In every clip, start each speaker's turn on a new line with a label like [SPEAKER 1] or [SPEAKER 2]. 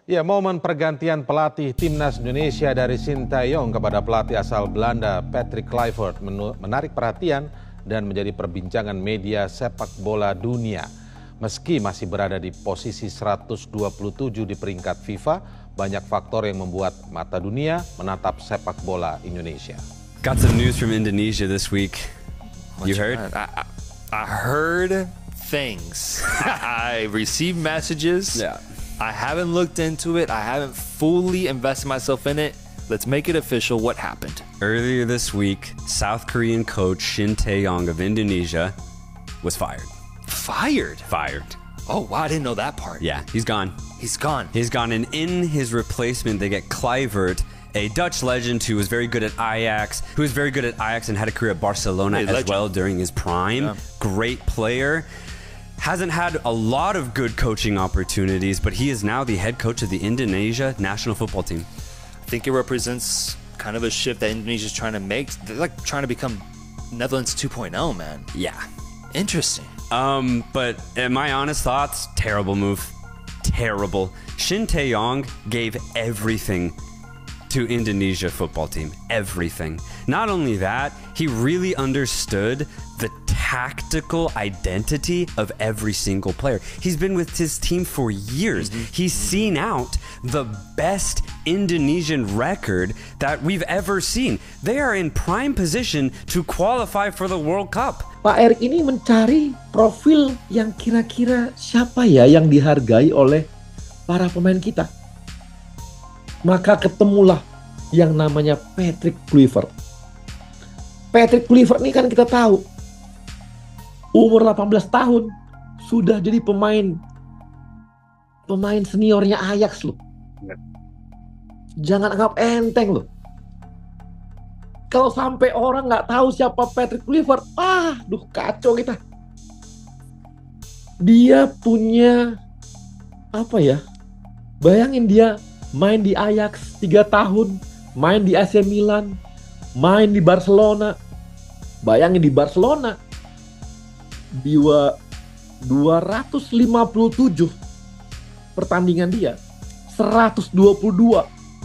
[SPEAKER 1] Ya, momen pergantian pelatih timnas Indonesia dari Sintayong kepada pelatih asal Belanda Patrick Kluivert menarik perhatian dan menjadi perbincangan media sepak bola dunia. Meski masih berada di posisi 127 di peringkat FIFA, banyak faktor yang membuat mata dunia menatap sepak bola Indonesia.
[SPEAKER 2] Got some news from Indonesia this week. You heard?
[SPEAKER 3] I heard things. I received messages.
[SPEAKER 2] Yeah.
[SPEAKER 3] I haven't looked into it. I haven't fully invested myself in it. Let's make it official. What happened?
[SPEAKER 2] Earlier this week, South Korean coach Shin Tae-yong of Indonesia was fired.
[SPEAKER 3] Fired?
[SPEAKER 2] Fired.
[SPEAKER 3] Oh, wow. I didn't know that part.
[SPEAKER 2] Yeah, he's gone.
[SPEAKER 3] He's gone.
[SPEAKER 2] He's gone, and in his replacement, they get Kluivert, a Dutch legend who was very good at Ajax, and had a career at Barcelona as well during his prime.
[SPEAKER 3] Yeah.
[SPEAKER 2] Great player. Hasn't had a lot of good coaching opportunities, but he is now the head coach of the Indonesia national football team.
[SPEAKER 3] I think it represents kind of a shift that Indonesia's trying to make. They're like trying to become Netherlands 2.0, man.
[SPEAKER 2] Yeah.
[SPEAKER 3] Interesting.
[SPEAKER 2] But in my honest thoughts, terrible move. Terrible. Shin Tae-yong gave everything to Indonesia football team. Everything. Not only that, he really understood the tactical identity of every single player. He's been with his team for years. He's seen out the best Indonesian record that we've ever seen. They are in prime position to qualify for the World Cup.
[SPEAKER 4] Pak Erik ini mencari profil yang kira-kira siapa ya yang dihargai oleh para pemain kita. Maka ketemulah yang namanya Patrick Kluivert. Patrick Kluivert ini kan kita tahu umur 18 tahun sudah jadi pemain seniornya Ajax loh. Jangan anggap enteng loh. Kalau sampai orang nggak tahu siapa Patrick Kluivert, kacau kita. Dia punya apa ya? Bayangin dia main di Ajax 3 tahun, main di AC Milan, main di Barcelona. Bayangin di Barcelona 257 pertandingan dia, 122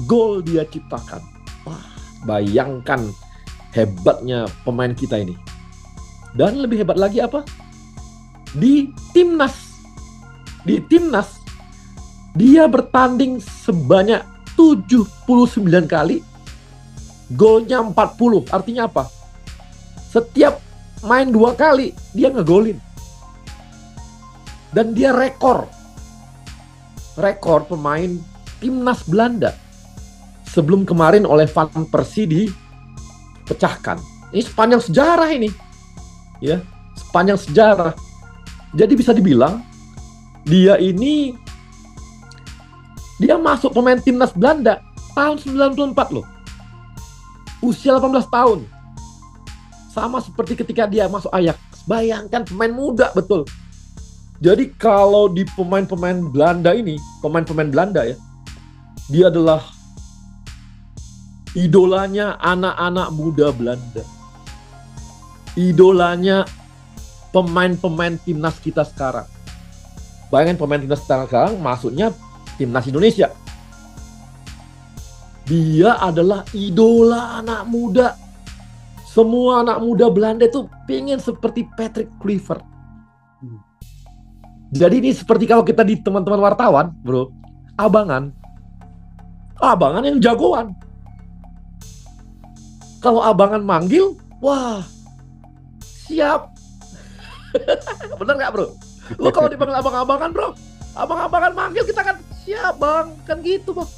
[SPEAKER 4] gol dia ciptakan. Wah, bayangkan hebatnya pemain kita ini. Dan lebih hebat lagi apa? Di timnas dia bertanding sebanyak 79 kali, golnya 40. Artinya apa? Setiap main 2 kali dia ngegolin. Dan dia rekor pemain timnas Belanda sebelum kemarin oleh Van Persie dipecahkan. Ini sepanjang sejarah ini. Ya, sepanjang sejarah. Jadi bisa dibilang dia masuk pemain timnas Belanda tahun 94 loh. Usia 18 tahun. Sama seperti ketika dia masuk Ajax. Bayangkan pemain muda betul. Jadi kalau di pemain-pemain Belanda ya, dia adalah idolanya anak-anak muda Belanda. Idolanya pemain-pemain timnas kita sekarang. Bayangkan pemain timnas sekarang masuknya timnas Indonesia. Dia adalah idola anak muda. Semua anak muda Belanda itu pengen seperti Patrick Kluivert. Jadi ini seperti kalau kita di teman-teman wartawan, bro, abangan yang jagoan. Kalau abangan manggil, wah, siap. Bener nggak, bro? Lo kalau dipanggil abang-abangan, bro, abang-abangan manggil kita kan siap, bang, kan gitu, bang.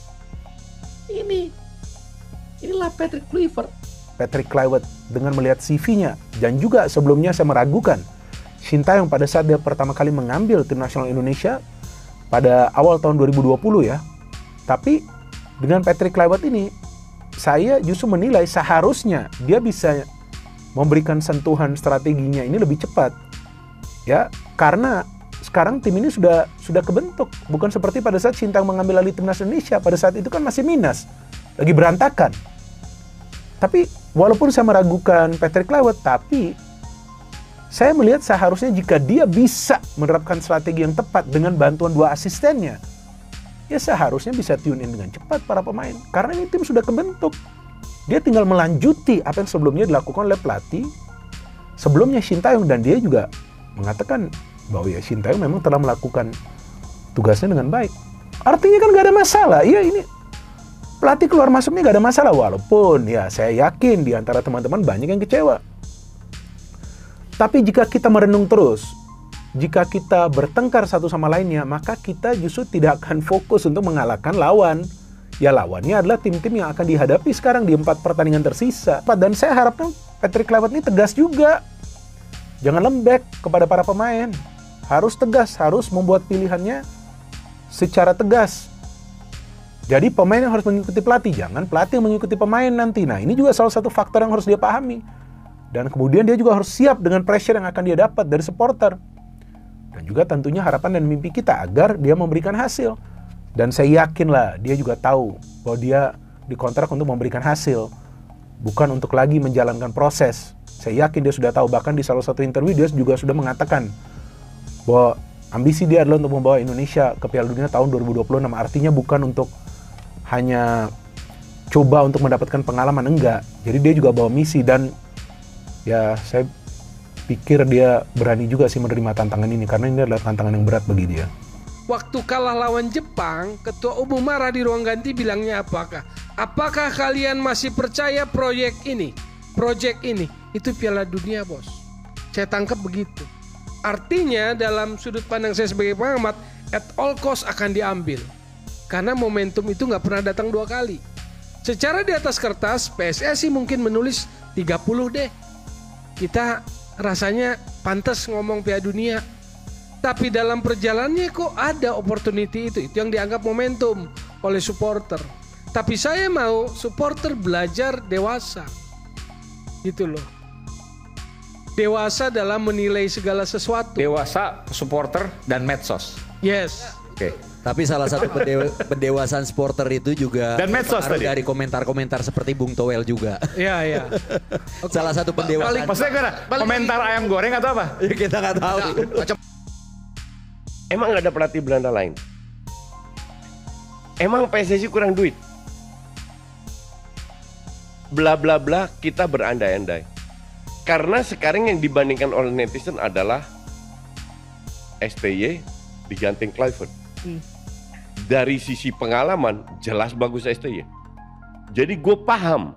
[SPEAKER 4] Inilah Patrick Kluivert.
[SPEAKER 5] Patrick Kluivert dengan melihat CV-nya, dan juga sebelumnya saya meragukan Sintayong pada saat dia pertama kali mengambil tim nasional Indonesia pada awal tahun 2020 ya. Tapi dengan Patrick Kluivert ini saya justru menilai seharusnya dia bisa memberikan sentuhan strateginya ini lebih cepat. Ya, karena sekarang tim ini sudah kebentuk, bukan seperti pada saat Sintayong mengambil alih timnas Indonesia. Pada saat itu kan masih minus, lagi berantakan. Tapi walaupun saya meragukan Patrick Kluivert, tapi saya melihat seharusnya jika dia bisa menerapkan strategi yang tepat dengan bantuan 2 asistennya, ya seharusnya bisa tune in dengan cepat para pemain. Karena ini tim sudah kebentuk. Dia tinggal melanjuti apa yang sebelumnya dilakukan oleh pelatih. Sebelumnya Shin Tae-yong, dan dia juga mengatakan bahwa ya Shin Tae-yong memang telah melakukan tugasnya dengan baik. Artinya kan gak ada masalah. Iya, ini pelatih keluar masuknya gak ada masalah. Walaupun ya saya yakin di antara teman-teman banyak yang kecewa. Tapi jika kita merenung terus, jika kita bertengkar satu sama lainnya, maka kita justru tidak akan fokus untuk mengalahkan lawan. Ya lawannya adalah tim-tim yang akan dihadapi sekarang di 4 pertandingan tersisa. Dan saya harapkan Patrick Kluivert ini tegas juga. Jangan lembek kepada para pemain. Harus tegas, harus membuat pilihannya secara tegas. Jadi pemain yang harus mengikuti pelatih, jangan pelatih yang mengikuti pemain nanti. Nah ini juga salah satu faktor yang harus dia pahami. Dan kemudian dia juga harus siap dengan pressure yang akan dia dapat dari supporter. Dan juga tentunya harapan dan mimpi kita agar dia memberikan hasil. Dan saya yakin lah dia juga tahu bahwa dia dikontrak untuk memberikan hasil, bukan untuk lagi menjalankan proses. Saya yakin dia sudah tahu, bahkan di salah satu interview dia juga sudah mengatakan bahwa ambisi dia adalah untuk membawa Indonesia ke Piala Dunia tahun 2026. Artinya bukan untuk hanya coba untuk mendapatkan pengalaman, enggak. Jadi dia juga bawa misi, dan ya saya pikir dia berani juga sih menerima tantangan ini, karena ini adalah tantangan yang berat bagi dia.
[SPEAKER 6] Waktu kalah lawan Jepang, Ketua Umum marah di ruang ganti, bilangnya apakah kalian masih percaya proyek ini? Itu Piala Dunia, bos. Saya tangkap begitu. Artinya dalam sudut pandang saya sebagai pengamat, at all cost akan diambil. Karena momentum itu nggak pernah datang 2 kali. Secara di atas kertas, PSSI mungkin menulis 30 deh. Kita rasanya pantas ngomong Piala Dunia. Tapi dalam perjalanannya kok ada opportunity itu yang dianggap momentum oleh supporter. Tapi saya mau supporter belajar dewasa, gitu loh. Dewasa dalam menilai segala sesuatu.
[SPEAKER 7] Dewasa, supporter, dan medsos.
[SPEAKER 6] Yes.
[SPEAKER 7] Oke.
[SPEAKER 8] Tapi salah satu pendewasaan supporter itu juga
[SPEAKER 7] dan medsos tadi.
[SPEAKER 8] Dari komentar-komentar seperti Bung Toel juga.
[SPEAKER 6] Iya, iya.
[SPEAKER 8] Salah satu pendewasaan.
[SPEAKER 7] Maksudnya gimana? Komentar ayam goreng atau apa?
[SPEAKER 8] Ya, kita nggak tahu.
[SPEAKER 9] Emang nggak ada pelatih Belanda lain? Emang PSSI kurang duit? Bla bla bla, kita berandai-andai. Karena sekarang yang dibandingkan oleh netizen adalah STY diganti Kluivert. Dari sisi pengalaman jelas bagus STY. Jadi gue paham.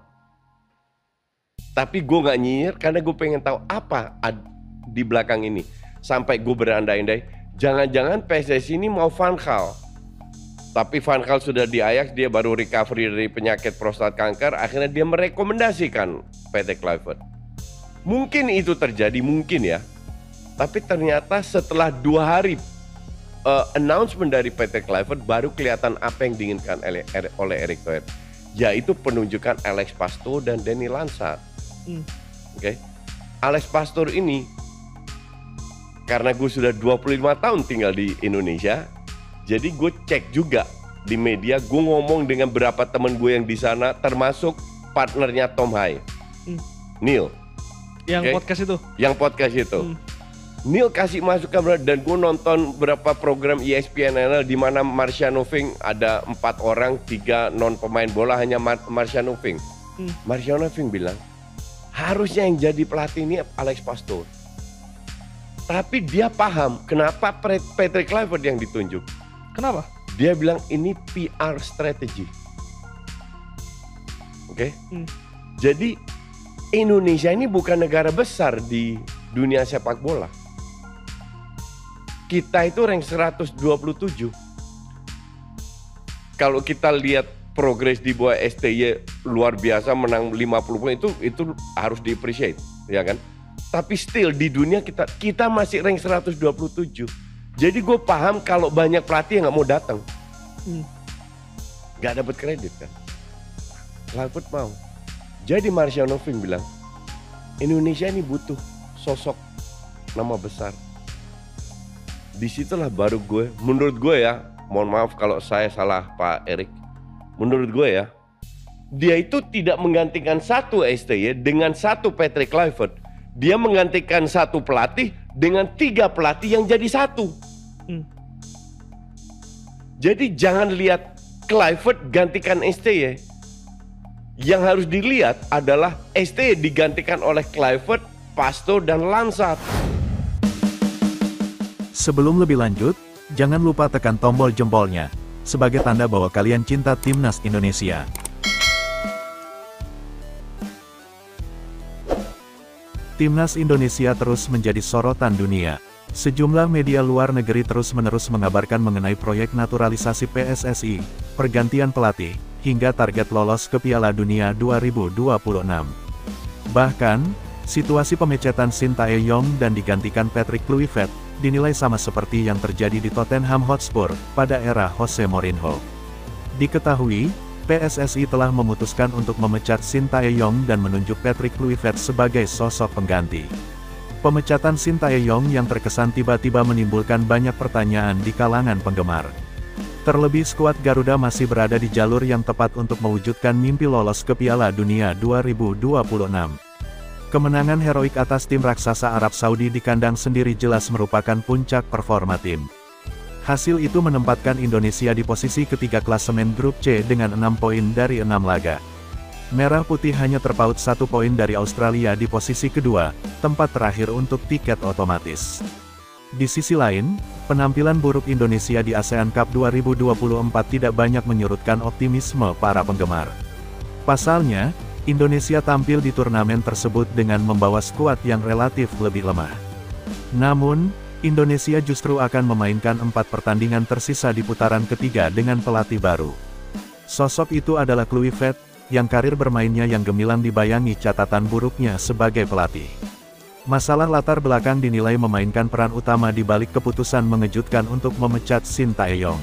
[SPEAKER 9] Tapi gue nggak nyinyir karena gue pengen tahu apa di belakang ini. Sampai gue berandai-andai, jangan-jangan PSSI ini mau Van Gaal. Tapi Van Gaal sudah di Ajax, dia baru recovery dari penyakit prostat kanker, akhirnya dia merekomendasikan Patrick Kluivert. Mungkin itu terjadi, mungkin ya. Tapi ternyata setelah 2 hari announcement dari Patrick Kluivert, baru kelihatan apa yang diinginkan oleh Eric Thoyer, yaitu penunjukan Alex Pastoor dan Danny Lansard. Oke. Alex Pastoor ini, karena gue sudah 25 tahun tinggal di Indonesia, jadi gue cek juga di media, gue ngomong dengan beberapa temen gue yang di sana, termasuk partnernya Tom Hai, Neil.
[SPEAKER 6] Yang podcast itu?
[SPEAKER 9] Yang podcast itu. Neil kasih masukan, dan gue nonton beberapa program ESPN di mana Marciano Fink ada 4 orang, 3 non pemain bola, hanya Marciano Fink. Marciano Fink bilang, harusnya yang jadi pelatih ini Alex Pastoor. Tapi dia paham kenapa Patrick Kluivert yang ditunjuk.
[SPEAKER 6] Kenapa?
[SPEAKER 9] Dia bilang ini PR strategi. Oke? Jadi Indonesia ini bukan negara besar di dunia sepak bola. Kita itu rank 127. Kalau kita lihat progres di bawah STY luar biasa, menang 50 poin, itu harus di-appreciate, ya kan? Tapi still di dunia kita masih rank 127. Jadi gue paham kalau banyak pelatih yang nggak mau datang, nggak dapat kredit kan. Kluivert mau. Jadi Marciano Fink bilang, Indonesia ini butuh sosok nama besar. Disitulah baru menurut gue ya, mohon maaf kalau saya salah Pak Erik, menurut gue ya, dia itu tidak menggantikan satu STY dengan satu Patrick Kluivert. Dia menggantikan satu pelatih dengan 3 pelatih yang jadi satu. Jadi jangan lihat Kluivert gantikan STY. Yang harus dilihat adalah STY digantikan oleh Kluivert, Pasto, dan Lansat.
[SPEAKER 10] Sebelum lebih lanjut, jangan lupa tekan tombol jempolnya, sebagai tanda bahwa kalian cinta Timnas Indonesia. Timnas Indonesia terus menjadi sorotan dunia. Sejumlah media luar negeri terus-menerus mengabarkan mengenai proyek naturalisasi PSSI, pergantian pelatih, hingga target lolos ke Piala Dunia 2026. Bahkan, situasi pemecatan Sintayong dan digantikan Patrick Kluivert dinilai sama seperti yang terjadi di Tottenham Hotspur pada era Jose Mourinho. Diketahui, PSSI telah memutuskan untuk memecat Sintayong dan menunjuk Patrick Kluivert sebagai sosok pengganti. Pemecatan Sintayong yang terkesan tiba-tiba menimbulkan banyak pertanyaan di kalangan penggemar. Terlebih skuad Garuda masih berada di jalur yang tepat untuk mewujudkan mimpi lolos ke Piala Dunia 2026. Kemenangan heroik atas tim raksasa Arab Saudi di kandang sendiri jelas merupakan puncak performa tim. Hasil itu menempatkan Indonesia di posisi ketiga klasemen grup C dengan 6 poin dari 6 laga. Merah Putih hanya terpaut 1 poin dari Australia di posisi kedua, tempat terakhir untuk tiket otomatis. Di sisi lain, penampilan buruk Indonesia di ASEAN Cup 2024 tidak banyak menyurutkan optimisme para penggemar. Pasalnya, Indonesia tampil di turnamen tersebut dengan membawa skuad yang relatif lebih lemah. Namun, Indonesia justru akan memainkan 4 pertandingan tersisa di putaran ketiga dengan pelatih baru. Sosok itu adalah Kluivert, yang karir bermainnya yang gemilang dibayangi catatan buruknya sebagai pelatih. Masalah latar belakang dinilai memainkan peran utama di balik keputusan mengejutkan untuk memecat Sintayong.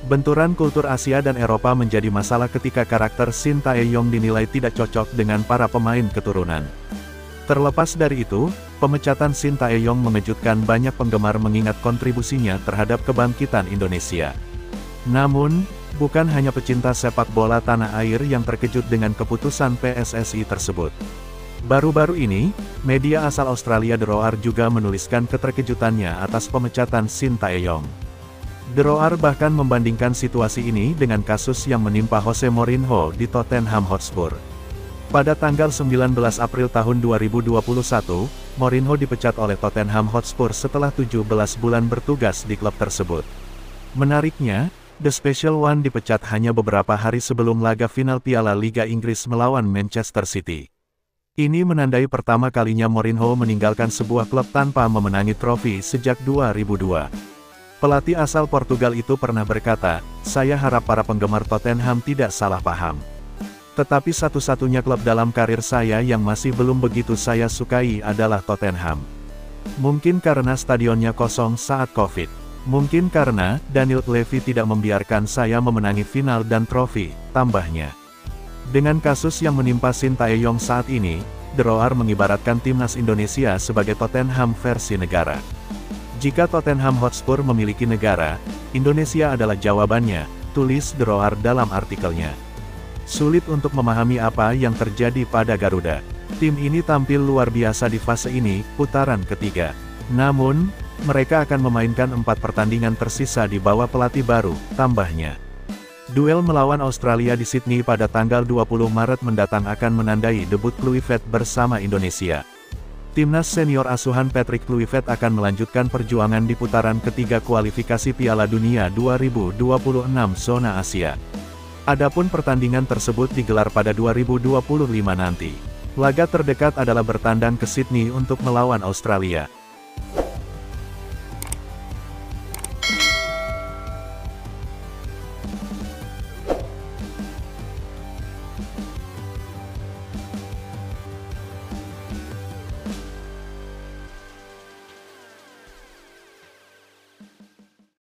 [SPEAKER 10] Benturan kultur Asia dan Eropa menjadi masalah ketika karakter Sintayong dinilai tidak cocok dengan para pemain keturunan. Terlepas dari itu, pemecatan Sintayong mengejutkan banyak penggemar mengingat kontribusinya terhadap kebangkitan Indonesia. Namun, bukan hanya pecinta sepak bola tanah air yang terkejut dengan keputusan PSSI tersebut. Baru-baru ini, media asal Australia The Roar juga menuliskan keterkejutannya atas pemecatan Sintayong. The Roar bahkan membandingkan situasi ini dengan kasus yang menimpa Jose Mourinho di Tottenham Hotspur. Pada tanggal 19 April tahun 2021, Mourinho dipecat oleh Tottenham Hotspur setelah 17 bulan bertugas di klub tersebut. Menariknya, The Special One dipecat hanya beberapa hari sebelum laga final Piala Liga Inggris melawan Manchester City. Ini menandai pertama kalinya Mourinho meninggalkan sebuah klub tanpa memenangi trofi sejak 2002. Pelatih asal Portugal itu pernah berkata, "Saya harap para penggemar Tottenham tidak salah paham. Tetapi satu-satunya klub dalam karir saya yang masih belum begitu saya sukai adalah Tottenham. Mungkin karena stadionnya kosong saat Covid. Mungkin karena Daniel Levy tidak membiarkan saya memenangi final dan trofi," tambahnya. Dengan kasus yang menimpa Sintayong saat ini, The Roar mengibaratkan Timnas Indonesia sebagai Tottenham versi negara. Jika Tottenham Hotspur memiliki negara, Indonesia adalah jawabannya, tulis The Roar dalam artikelnya. Sulit untuk memahami apa yang terjadi pada Garuda. Tim ini tampil luar biasa di fase ini, putaran ketiga. Namun, mereka akan memainkan 4 pertandingan tersisa di bawah pelatih baru, tambahnya. Duel melawan Australia di Sydney pada tanggal 20 Maret mendatang akan menandai debut Kluivert bersama Indonesia. Timnas senior asuhan Patrick Kluivert akan melanjutkan perjuangan di putaran ketiga kualifikasi Piala Dunia 2026 zona Asia. Adapun pertandingan tersebut digelar pada 2025 nanti. Laga terdekat adalah bertandang ke Sydney untuk melawan Australia.